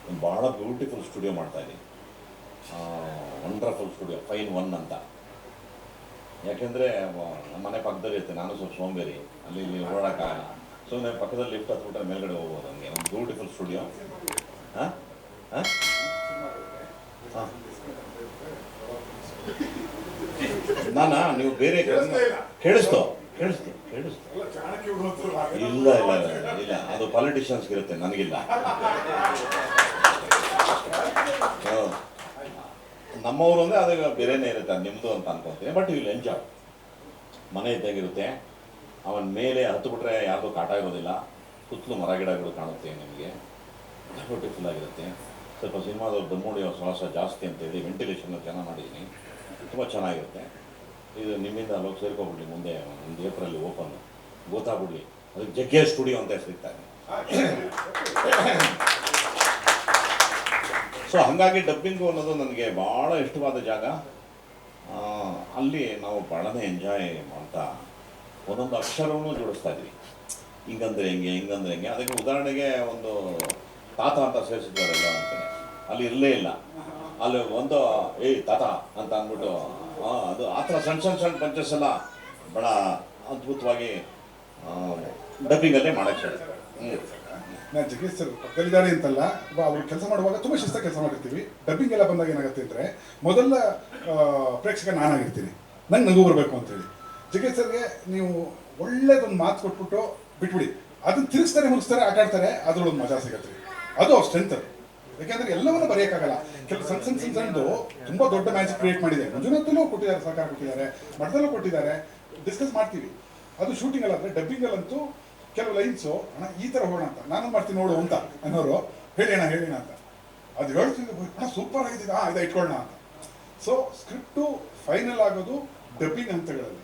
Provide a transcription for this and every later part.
ಒಂದು ಭಾಳ beautiful studio ಮಾಡ್ತಾಯಿದ್ದೀನಿ. ವಂಡರ್ಫುಲ್ ಸ್ಟುಡಿಯೋ, ಫೈನ್ ಒನ್ ಅಂತ. ಯಾಕೆಂದರೆ ನಮ್ಮ ಮನೆ ಪಕ್ಕದಲ್ಲಿ ಇರುತ್ತೆ, ನಾನು ಸ್ವಲ್ಪ ಸೋಂಬೇರಿ, ಅಲ್ಲಿ ಇಲ್ಲಿ ಓಡಾಡೋಕ್ಕಾಗಲ್ಲ. ಸುಮ್ಮನೆ ಪಕ್ಕದಲ್ಲಿ ಲಿಫ್ಟ್ ಹತ್ಬಿಟ್ರೆ ಮೇಲ್ಗಡೆ ಹೋಗ್ಬೋದು. ನನಗೆ ಒಂದು ಬ್ಯೂಟಿಫುಲ್ ಸ್ಟುಡಿಯೋ. ಹಾಂ ಹಾಂ ಹಾಂ ನೀವು ಬೇರೆ ಕೇಳಿಸ್ತು ಕೇಳಿಸ್ತು ಕೇಳಿಸ್ತು ಇಲ್ಲ ಇಲ್ಲ ಇಲ್ಲ ಇಲ್ಲ, ಅದು ಪಾಲಿಟಿಷಿಯನ್ಸ್ಗೆ ಇರುತ್ತೆ, ನನಗಿಲ್ಲ. ನಮ್ಮವರು ಅಂದರೆ ಅದು ಬೇರೆನೇ ಇರುತ್ತೆ, ಅದು ನಿಮ್ಮದು ಅಂತ ಅನ್ಕೊತೀನಿ. ಬಟ್ ಇಲ್ಲಿ ಎಂಜಾಯ್, ಮನೆ ಇದ್ದಾಗಿರುತ್ತೆ. ಅವನ ಮೇಲೆ ಹತ್ತು ಬಿಟ್ರೆ ಯಾರ್ದು ಕಾಟ ಇರೋದಿಲ್ಲ. ಸುತ್ತಲೂ ಮರ ಗಿಡಗಳು ಕಾಣುತ್ತೆ ನಿಮಗೆ, ಬ್ಯೂಟಿಫುಲ್ ಆಗಿರುತ್ತೆ. ಸ್ವಲ್ಪ ಸಿನಿಮಾದವ್ರು ದಮ್ಮುಡಿಯೋ ಶ್ವಾಸ ಜಾಸ್ತಿ ಅಂತ ಹೇಳಿ ವೆಂಟಿಲೇಷನ್ ಚೆನ್ನಾಗಿ ಮಾಡಿದ್ದೀನಿ, ತುಂಬ ಚೆನ್ನಾಗಿರುತ್ತೆ. ಇದು ನಿಮ್ಮಿಂದ ಅಲ್ಲೋಗಿ ಸೇರ್ಕೊಬಿಡ್ಲಿ, ಮುಂದೆ ಒಂದು ಏಪ್ರಲ್ಲಿ ಓಪನ್ ಗೊತ್ತಾಗ್ಬಿಡ್ಲಿ. ಅದಕ್ಕೆ ಜಗ್ಗೆ ಸ್ಟುಡಿಯೋ ಅಂತ ಹೆಸರಿರ್ತಾರೆ. ಸೊ ಹಾಗಾಗಿ ಡಬ್ಬಿಂಗು ಅನ್ನೋದು ನನಗೆ ಭಾಳ ಇಷ್ಟವಾದ ಜಾಗ. ಅಲ್ಲಿ ನಾವು ಭಾಳನೇ ಎಂಜಾಯ್ ಮಾಡ್ತಾ ಒಂದೊಂದು ಅಕ್ಷರವೂ ಜೋಡಿಸ್ತಾ ಇದ್ವಿ. ಹಿಂಗಂದ್ರೆ ಹೆಂಗೆ, ಹಿಂಗಂದ್ರೆ ಹೆಂಗೆ. ಅದಕ್ಕೆ ಉದಾಹರಣೆಗೆ ಒಂದು ತಾತ ಅಂತ ಸೇರಿಸಿದ್ದಾರಲ್ಲ ಅಂತಾನೆ, ಅಲ್ಲಿ ಇರಲೇ ಇಲ್ಲ. ಅಲ್ಲಿ ಒಂದು ಏಯ್ ತಾತ ಅಂತ ಅಂದ್ಬಿಟ್ಟು ಅದು ಆ ಥರ ಸಣ್ಣ ಸಣ್ಣ ಸಣ್ಣ ಪಂಚಸ್ ಎಲ್ಲ ಭಾಳ ಅದ್ಭುತವಾಗಿ ಡಬ್ಬಿಂಗಲ್ಲೇ ಮಾಡೋಕ್ಕೆ. ನಾನು ಜಗೇಶ್ ಸರ್ ಪಕ್ಕದಲ್ಲಿದ್ದಾರೆ ಅಂತಲ್ಲ, ಅವರು ಕೆಲಸ ಮಾಡುವಾಗ ತುಂಬ ಶಿಸ್ತಾಗಿ ಕೆಲಸ ಮಾಡಿರ್ತೀವಿ. ಡಬ್ಬಿಂಗ್ ಎಲ್ಲ ಬಂದಾಗ ಏನಾಗುತ್ತೆ ಅಂದರೆ, ಮೊದಲ ಪ್ರೇಕ್ಷಕ ನಾನಾಗಿರ್ತೀನಿ, ನಂಗೆ ನಗು ಬರಬೇಕು ಅಂತೇಳಿ. ಜಗೇಶ್ ಸರ್ಗೆ ನೀವು ಒಳ್ಳೇದೊಂದು ಮಾತು ಕೊಟ್ಬಿಟ್ಟು ಬಿಟ್ಬಿಡಿ, ಅದನ್ನ ತಿರುಗಿಸ್ತಾರೆ, ಮುಗಿಸ್ತಾರೆ, ಆಟ ಆಡ್ತಾರೆ, ಅದ್ರೊಳಗೆ ಮಜಾ ಸಿಗತ್ತೆ. ಅದು ಅವ್ರ ಸ್ಟ್ರೆಂತ್. ಯಾಕೆಂದರೆ ಎಲ್ಲವನ್ನೂ ಬರೆಯೋಕ್ಕಾಗಲ್ಲ. ಕೆಲವು ಸಣ್ಣ ಸಣ್ಣ ಸಣ್ಣ ಸಣ್ಣದು ತುಂಬ ದೊಡ್ಡ ಮ್ಯಾಜಿಕ್ ಕ್ರಿಯೇಟ್ ಮಾಡಿದೆ. ಮಂಜುನಾಥಲ್ಲೂ ಕೊಟ್ಟಿದ್ದಾರೆ, ಸಹಕಾರ ಕೊಟ್ಟಿದ್ದಾರೆ, ಮಠದಲ್ಲೂ ಕೊಟ್ಟಿದ್ದಾರೆ. ಡಿಸ್ಕಸ್ ಮಾಡ್ತೀವಿ. ಅದು ಶೂಟಿಂಗಲ್ಲ, ಅಂದರೆ ಡಬ್ಬಿಂಗಲ್ಲಂತೂ ಕೆಲವು ಲೈನ್ಸು ಅಣ್ಣ ಈ ಥರ ಹೋಗೋಣ ಅಂತ, ನಾನು ಮಾಡ್ತೀನಿ ನೋಡು ಅಂತ ಅನ್ನೋರು ಹೇಳಿಣ ಅಂತ ಅದು ಹೇಳ್ತಿದ್ದೆ, ಅಣ್ಣ ಸೂಪರ್ ಆಗಿದೆ, ಇದು ಇಟ್ಕೊಳ್ಳೋಣ ಅಂತ. ಸೊ ಸ್ಕ್ರಿಪ್ಟು ಫೈನಲ್ ಆಗೋದು ಡಬ್ಬಿಂಗ್ ಹಂತಗಳಲ್ಲಿ.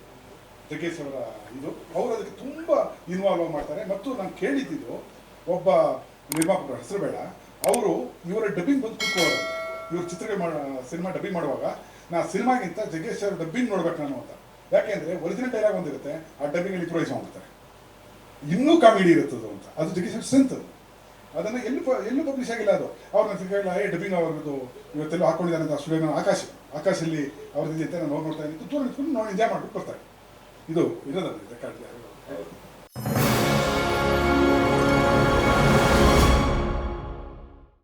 ಜಗ್ಗೇಶ್ ಅವರ ಇದು, ಅವರು ಅದಕ್ಕೆ ತುಂಬ ಇನ್ವಾಲ್ವ್ ಮಾಡ್ತಾರೆ. ಮತ್ತು ನಾನು ಕೇಳಿದ್ದು, ಒಬ್ಬ ನಿರ್ಮಾಪಕರ ಹೆಸರು ಬೇಡ, ಅವರು ಇವರ ಡಬ್ಬಿಂಗ್ ಬಂದು ಕೂತ್ಕೊಳ್ಳೋರು. ಇವ್ರ ಚಿತ್ರಗಳು ಸಿನಿಮಾ ಡಬ್ಬಿಂಗ್ ಮಾಡುವಾಗ, ನಾ ಸಿನಿಮಾಗಿಂತ ಜಗ್ಗೇಶ್ ಅವ್ರ ಡಬ್ಬಿಂಗ್ ನೋಡ್ಬೇಕು ನಾನು ಅಂತ. ಯಾಕೆಂದರೆ ಒರಿಜಿನಲ್ ಡೈಲಾಗ್ ಒಂದಿರುತ್ತೆ, ಆ ಡಬ್ಬಿಂಗಲ್ಲಿ ಇಂಪ್ರೂವೈಸ್ ಮಾಡ್ತಾರೆ, ಇನ್ನೂ ಕಾಮಿಡಿ ಇರುತ್ತದು ಅಂತ. ಅದು ಜಗ್ಗೇಶ್ ಸ್ಟ್ರೆಂತ್. ಅದನ್ನು ಎಲ್ಲೂ ಪಬ್ಲಿಷ್ ಆಗಿಲ್ಲ. ಅದು ಅವ್ರನ್ನ ಸಿಕ್ಕಾಗಿಲ್ಲ, ಡಬ್ಬಿಂಗ್ ಅವ್ರದ್ದು ಇವತ್ತೆಲ್ಲ ಹಾಕೊಂಡಿದ್ದಾರೆ ಅಂತ ಸ್ಟುಡಿಯೋನ ಆಕಾಶಲ್ಲಿ ಅವ್ರದ್ದು ಅಂತ ನಾನು ನೋಡ್ತಾ ಇದ್ದೀನಿ. ದೂರ ನಿಂತ್ಕೊಂಡು ನೋಡಿ ಎಂಜಾಯ್ ಮಾಡ್ಬಿಟ್ಟು ಬರ್ತಾರೆ. ಇದು ಇರೋದಲ್ಲ ರೆಕಾರ್ಡ್.